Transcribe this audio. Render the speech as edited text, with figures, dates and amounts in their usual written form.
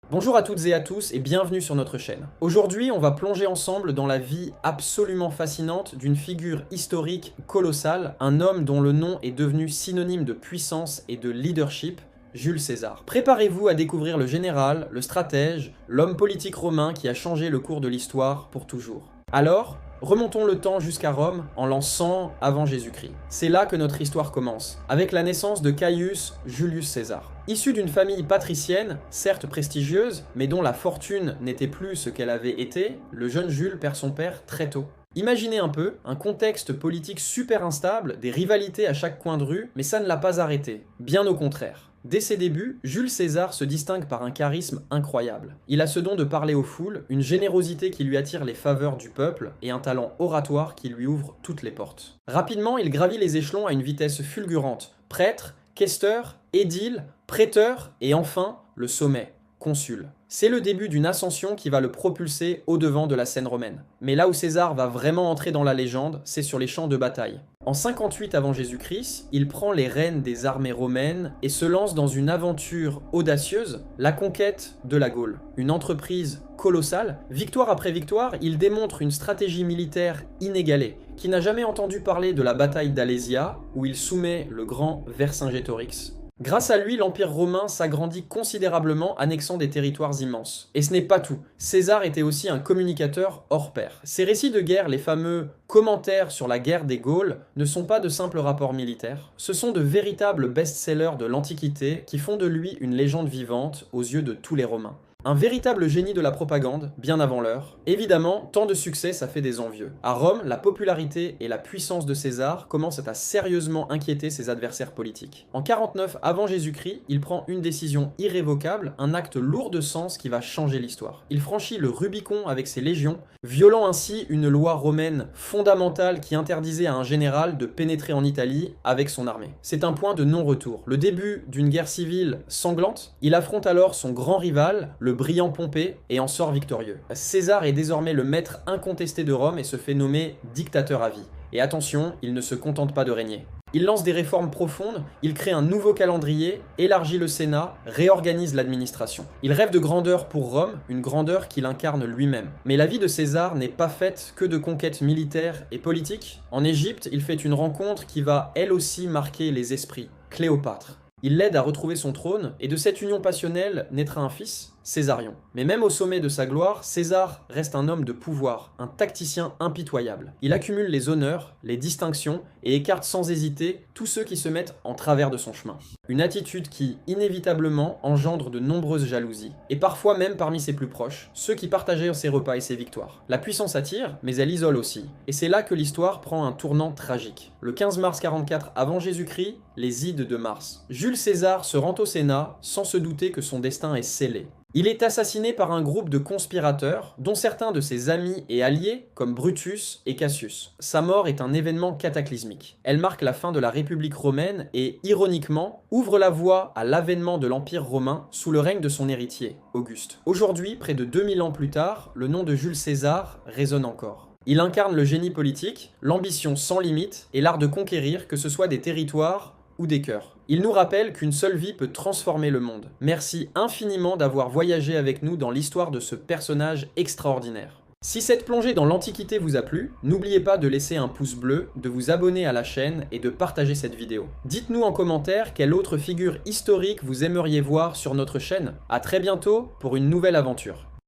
Bonjour à toutes et à tous et bienvenue sur notre chaîne. Aujourd'hui, on va plonger ensemble dans la vie absolument fascinante d'une figure historique colossale, un homme dont le nom est devenu synonyme de puissance et de leadership, Jules César. Préparez-vous à découvrir le général, le stratège, l'homme politique romain qui a changé le cours de l'histoire pour toujours. Alors, remontons le temps jusqu'à Rome en l'an 100 avant Jésus-Christ. C'est là que notre histoire commence, avec la naissance de Caius Julius César. Issu d'une famille patricienne, certes prestigieuse, mais dont la fortune n'était plus ce qu'elle avait été, le jeune Jules perd son père très tôt. Imaginez un peu, un contexte politique super instable, des rivalités à chaque coin de rue, mais ça ne l'a pas arrêté, bien au contraire. Dès ses débuts, Jules César se distingue par un charisme incroyable. Il a ce don de parler aux foules, une générosité qui lui attire les faveurs du peuple et un talent oratoire qui lui ouvre toutes les portes. Rapidement, il gravit les échelons à une vitesse fulgurante. Prêtre, questeur, édile, prêteur et enfin le sommet, consul. C'est le début d'une ascension qui va le propulser au-devant de la scène romaine. Mais là où César va vraiment entrer dans la légende, c'est sur les champs de bataille. En 58 avant Jésus-Christ, il prend les rênes des armées romaines et se lance dans une aventure audacieuse, la conquête de la Gaule. Une entreprise colossale. Victoire après victoire, il démontre une stratégie militaire inégalée. Qui n'a jamais entendu parler de la bataille d'Alésia, où il soumet le grand Vercingétorix? Grâce à lui, l'Empire romain s'agrandit considérablement, annexant des territoires immenses. Et ce n'est pas tout. César était aussi un communicateur hors pair. Ses récits de guerre, les fameux commentaires sur la guerre des Gaules, ne sont pas de simples rapports militaires. Ce sont de véritables best-sellers de l'Antiquité qui font de lui une légende vivante aux yeux de tous les Romains. Un véritable génie de la propagande, bien avant l'heure. Évidemment, tant de succès, ça fait des envieux. À Rome, la popularité et la puissance de César commencent à sérieusement inquiéter ses adversaires politiques. En 49 avant Jésus-Christ, il prend une décision irrévocable, un acte lourd de sens qui va changer l'histoire. Il franchit le Rubicon avec ses légions, violant ainsi une loi romaine fondamentale qui interdisait à un général de pénétrer en Italie avec son armée. C'est un point de non-retour. Le début d'une guerre civile sanglante, il affronte alors son grand rival, le brillant Pompée, et en sort victorieux. César est désormais le maître incontesté de Rome et se fait nommer dictateur à vie. Et attention, il ne se contente pas de régner. Il lance des réformes profondes, il crée un nouveau calendrier, élargit le Sénat, réorganise l'administration. Il rêve de grandeur pour Rome, une grandeur qu'il incarne lui-même. Mais la vie de César n'est pas faite que de conquêtes militaires et politiques. En Égypte, il fait une rencontre qui va elle aussi marquer les esprits, Cléopâtre. Il l'aide à retrouver son trône, et de cette union passionnelle naîtra un fils, Césarion. Mais même au sommet de sa gloire, César reste un homme de pouvoir, un tacticien impitoyable. Il accumule les honneurs, les distinctions, et écarte sans hésiter tous ceux qui se mettent en travers de son chemin. Une attitude qui, inévitablement, engendre de nombreuses jalousies, et parfois même parmi ses plus proches, ceux qui partageaient ses repas et ses victoires. La puissance attire, mais elle isole aussi. Et c'est là que l'histoire prend un tournant tragique. Le 15 mars 44 avant Jésus-Christ, les Ides de Mars. Jules César se rend au Sénat sans se douter que son destin est scellé. Il est assassiné par un groupe de conspirateurs, dont certains de ses amis et alliés, comme Brutus et Cassius. Sa mort est un événement cataclysmique. Elle marque la fin de la République romaine et, ironiquement, ouvre la voie à l'avènement de l'Empire romain sous le règne de son héritier, Auguste. Aujourd'hui, près de 2000 ans plus tard, le nom de Jules César résonne encore. Il incarne le génie politique, l'ambition sans limite et l'art de conquérir, que ce soit des territoires ou des cœurs. Il nous rappelle qu'une seule vie peut transformer le monde. Merci infiniment d'avoir voyagé avec nous dans l'histoire de ce personnage extraordinaire. Si cette plongée dans l'Antiquité vous a plu, n'oubliez pas de laisser un pouce bleu, de vous abonner à la chaîne et de partager cette vidéo. Dites-nous en commentaire quelle autre figure historique vous aimeriez voir sur notre chaîne. À très bientôt pour une nouvelle aventure.